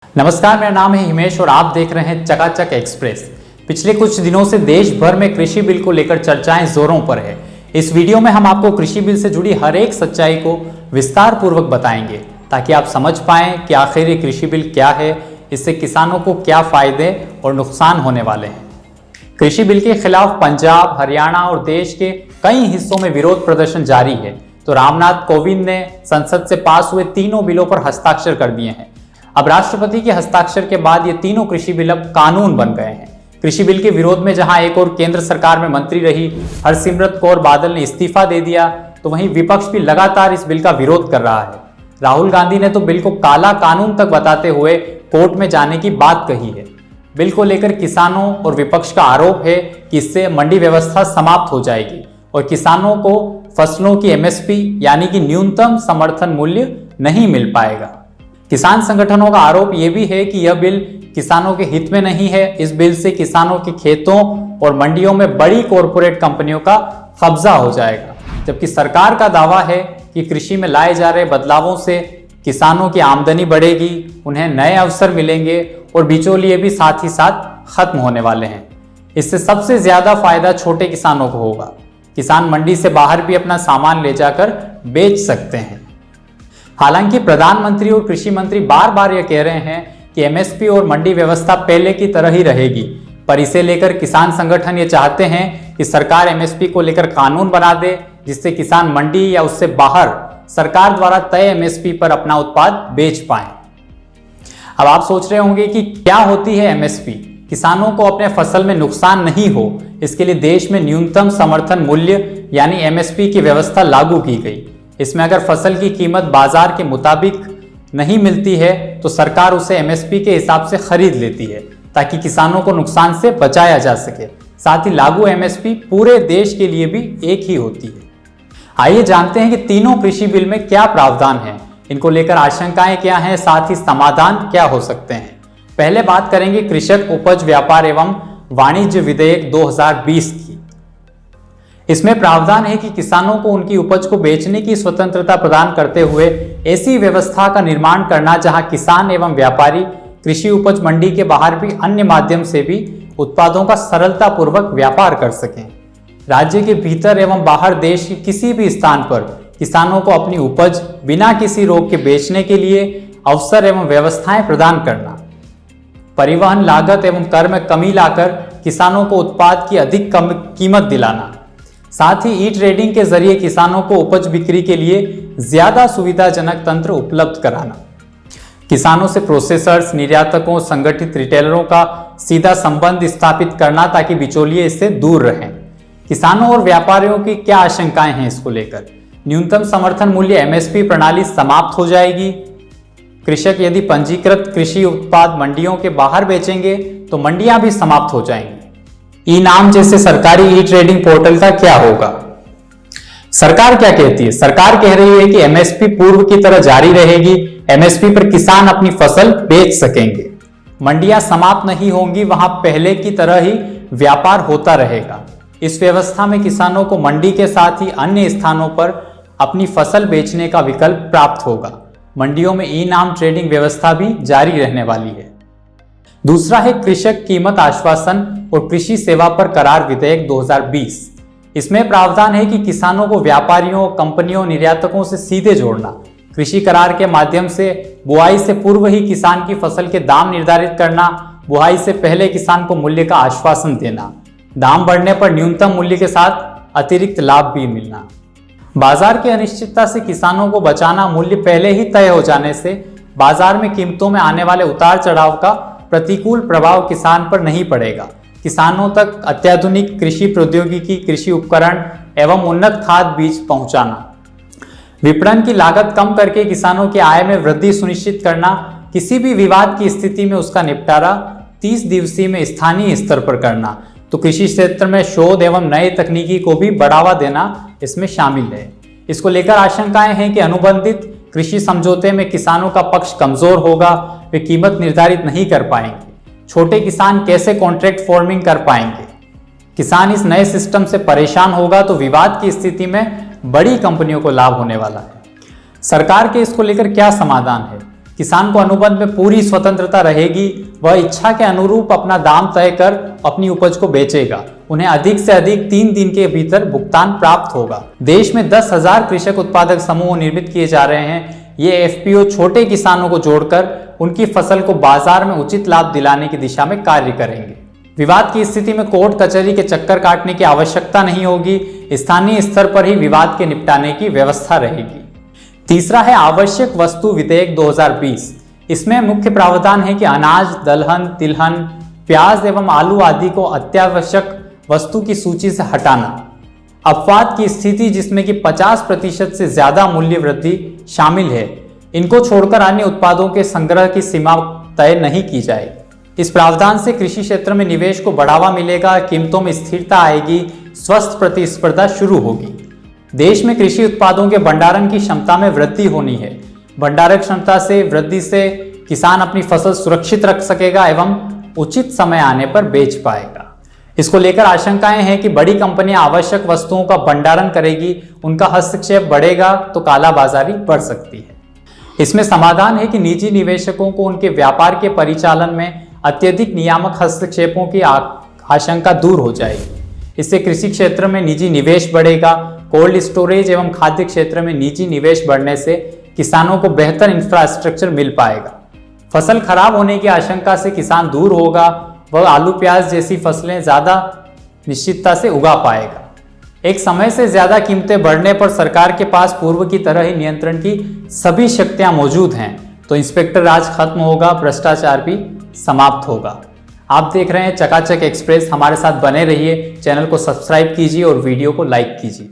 नमस्कार, मेरा नाम है हिमेश और आप देख रहे हैं चकाचक एक्सप्रेस। पिछले कुछ दिनों से देश भर में कृषि बिल को लेकर चर्चाएं जोरों पर है। इस वीडियो में हम आपको कृषि बिल से जुड़ी हर एक सच्चाई को विस्तार पूर्वक बताएंगे ताकि आप समझ पाएं कि आखिर ये कृषि बिल क्या है, इससे किसानों को क्या फायदे और नुकसान होने वाले हैं। कृषि बिल के खिलाफ पंजाब, हरियाणा और देश के कई हिस्सों में विरोध प्रदर्शन जारी है, तो रामनाथ कोविंद ने संसद से पास हुए तीनों बिलों पर हस्ताक्षर कर दिए हैं। अब राष्ट्रपति के हस्ताक्षर के बाद ये तीनों कृषि बिल अब कानून बन गए हैं। कृषि बिल के विरोध में जहां एक और केंद्र सरकार में मंत्री रही हरसिमरत कौर बादल ने इस्तीफा दे दिया, तो वहीं विपक्ष भी लगातार इस बिल का विरोध कर रहा है। राहुल गांधी ने तो बिल को काला कानून तक बताते हुए कोर्ट में जाने की बात कही है। बिल को लेकर किसानों और विपक्ष का आरोप है कि इससे मंडी व्यवस्था समाप्त हो जाएगी और किसानों को फसलों की एमएसपी यानी कि न्यूनतम समर्थन मूल्य नहीं मिल पाएगा। किसान संगठनों का आरोप यह भी है कि यह बिल किसानों के हित में नहीं है। इस बिल से किसानों के खेतों और मंडियों में बड़ी कॉरपोरेट कंपनियों का कब्जा हो जाएगा, जबकि सरकार का दावा है कि कृषि में लाए जा रहे बदलावों से किसानों की आमदनी बढ़ेगी, उन्हें नए अवसर मिलेंगे और बिचौलिए भी साथ ही साथ खत्म होने वाले हैं। इससे सबसे ज्यादा फायदा छोटे किसानों को होगा। किसान मंडी से बाहर भी अपना सामान ले जाकर बेच सकते हैं। हालांकि प्रधानमंत्री और कृषि मंत्री बार बार यह कह रहे हैं कि एमएसपी और मंडी व्यवस्था पहले की तरह ही रहेगी, पर इसे लेकर किसान संगठन ये चाहते हैं कि सरकार एमएसपी को लेकर कानून बना दे, जिससे किसान मंडी या उससे बाहर सरकार द्वारा तय एमएसपी पर अपना उत्पाद बेच पाएं। अब आप सोच रहे होंगे कि क्या होती है एमएसपी। किसानों को अपने फसल में नुकसान नहीं हो, इसके लिए देश में न्यूनतम समर्थन मूल्य यानी एमएसपी की व्यवस्था लागू की गई। इसमें अगर फसल की कीमत बाजार के मुताबिक नहीं मिलती है तो सरकार उसे एमएसपी के हिसाब से खरीद लेती है ताकि किसानों को नुकसान से बचाया जा सके। साथ ही लागू एमएसपी पूरे देश के लिए भी एक ही होती है। आइए जानते हैं कि तीनों कृषि बिल में क्या प्रावधान है, इनको लेकर आशंकाएं क्या हैं, साथ ही समाधान क्या हो सकते हैं। पहले बात करेंगे कृषक उपज व्यापार एवं वाणिज्य विधेयक 2020 की। इसमें प्रावधान है कि किसानों को उनकी उपज को बेचने की स्वतंत्रता प्रदान करते हुए ऐसी व्यवस्था का निर्माण करना जहां किसान एवं व्यापारी कृषि उपज मंडी के बाहर भी अन्य माध्यम से भी उत्पादों का सरलता पूर्वक व्यापार कर सकें। राज्य के भीतर एवं बाहर देश के किसी भी स्थान पर किसानों को अपनी उपज बिना किसी रोक के बेचने के लिए अवसर एवं व्यवस्थाएं प्रदान करना। परिवहन लागत एवं कर में कमी लाकर किसानों को उत्पाद की अधिक कम कीमत दिलाना। साथ ही ई ट्रेडिंग के जरिए किसानों को उपज बिक्री के लिए ज्यादा सुविधाजनक तंत्र उपलब्ध कराना। किसानों से प्रोसेसर्स, निर्यातकों, संगठित रिटेलरों का सीधा संबंध स्थापित करना ताकि बिचौलिए इससे दूर रहें। किसानों और व्यापारियों की क्या आशंकाएं हैं इसको लेकर। न्यूनतम समर्थन मूल्य एमएसपी प्रणाली समाप्त हो जाएगी। कृषक यदि पंजीकृत कृषि उत्पाद मंडियों के बाहर बेचेंगे तो मंडियां भी समाप्त हो जाएंगी। ई नाम जैसे सरकारी ई ट्रेडिंग पोर्टल का क्या होगा। सरकार क्या कहती है? सरकार कह रही है कि एमएसपी पूर्व की तरह जारी रहेगी। एमएसपी पर किसान अपनी फसल बेच सकेंगे। मंडियां समाप्त नहीं होंगी, वहां पहले की तरह ही व्यापार होता रहेगा। इस व्यवस्था में किसानों को मंडी के साथ ही अन्य स्थानों पर अपनी फसल बेचने का विकल्प प्राप्त होगा। मंडियों में ई नाम ट्रेडिंग व्यवस्था भी जारी रहने वाली है। दूसरा है कृषक कीमत आश्वासन और कृषि सेवा पर करार विधेयक 2020। इसमें प्रावधान है कि किसानों को व्यापारियों, कंपनियों, निर्यातकों से सीधे जोड़ना। कृषि करार के माध्यम से बुआई से पूर्व ही किसान की फसल के दाम निर्धारित करना। बुआई से पहले किसान को मूल्य का आश्वासन देना। दाम बढ़ने पर न्यूनतम मूल्य के साथ अतिरिक्त लाभ भी मिलना। बाजार की अनिश्चितता से किसानों को बचाना। मूल्य पहले ही तय हो जाने से बाजार में कीमतों में आने वाले उतार चढ़ाव का प्रतिकूल प्रभाव किसान पर नहीं पड़ेगा। किसानों तक अत्याधुनिक कृषि प्रौद्योगिकी, कृषि उपकरण एवं उन्नत खाद बीज पहुंचाना। विपणन की लागत कम करके किसानों की आय में वृद्धि सुनिश्चित करना। किसी भी विवाद की स्थिति में उसका निपटारा 30 दिवसीय में स्थानीय स्तर पर करना। तो कृषि क्षेत्र में शोध एवं नए तकनीकी को भी बढ़ावा देना इसमें शामिल है। इसको लेकर आशंकाएं हैं कि अनुबंधित कृषि समझौते में किसानों का पक्ष कमजोर होगा, वे कीमत निर्धारित नहीं कर पाएंगे। छोटे किसान कैसे कॉन्ट्रैक्ट फार्मिंग कर पाएंगे। किसान इस नए सिस्टम से परेशान होगा तो विवाद की स्थिति में बड़ी कंपनियों को लाभ होने वाला है। सरकार के इसको लेकर क्या समाधान है। किसान को अनुबंध में पूरी स्वतंत्रता रहेगी। वह इच्छा के अनुरूप अपना दाम तय कर अपनी उपज को बेचेगा। उन्हें अधिक से अधिक 3 दिन के भीतर भुगतान प्राप्त होगा। देश में 10,000 कृषक उत्पादक समूह निर्मित किए जा रहे हैं। ये एफपीओ छोटे किसानों को जोड़कर उनकी फसल को बाजार में उचित लाभ दिलाने की दिशा में कार्य करेंगे। विवाद की स्थिति में कोर्ट कचहरी के चक्कर काटने की आवश्यकता नहीं होगी। स्थानीय स्तर पर ही विवाद के निपटाने की व्यवस्था रहेगी। तीसरा है आवश्यक वस्तु विधेयक 2020। इसमें मुख्य प्रावधान है कि अनाज, दलहन, तिलहन, प्याज एवं आलू आदि को अत्यावश्यक वस्तु की सूची से हटाना। अपवाद की स्थिति जिसमें कि 50% से ज्यादा मूल्य वृद्धि शामिल है, इनको छोड़कर अन्य उत्पादों के संग्रह की सीमा तय नहीं की जाएगी। इस प्रावधान से कृषि क्षेत्र में निवेश को बढ़ावा मिलेगा, कीमतों में स्थिरता आएगी, स्वस्थ प्रतिस्पर्धा शुरू होगी। देश में कृषि उत्पादों के भंडारण की क्षमता में वृद्धि होनी है। भंडारण क्षमता से वृद्धि से किसान अपनी फसल सुरक्षित रख सकेगा एवं उचित समय आने पर बेच पाएगा। इसको लेकर आशंकाएं हैं कि बड़ी कंपनियां आवश्यक वस्तुओं का भंडारण करेगी, उनका हस्तक्षेप बढ़ेगा तो कालाबाजारी बढ़ सकती है। इसमें समाधान है कि निजी निवेशकों को उनके व्यापार के परिचालन में अत्यधिक नियामक हस्तक्षेपों की आशंका दूर हो जाएगी। इससे कृषि क्षेत्र में निजी निवेश बढ़ेगा। कोल्ड स्टोरेज एवं खाद्य क्षेत्र में निजी निवेश बढ़ने से किसानों को बेहतर इंफ्रास्ट्रक्चर मिल पाएगा। फसल खराब होने की आशंका से किसान दूर होगा। वह आलू, प्याज जैसी फसलें ज्यादा निश्चितता से उगा पाएगा। एक समय से ज्यादा कीमतें बढ़ने पर सरकार के पास पूर्व की तरह ही नियंत्रण की सभी शक्तियां मौजूद हैं, तो इंस्पेक्टर राज खत्म होगा, भ्रष्टाचार भी समाप्त होगा। आप देख रहे हैं चकाचक एक्सप्रेस। हमारे साथ बने रहिए, चैनल को सब्सक्राइब कीजिए और वीडियो को लाइक कीजिए।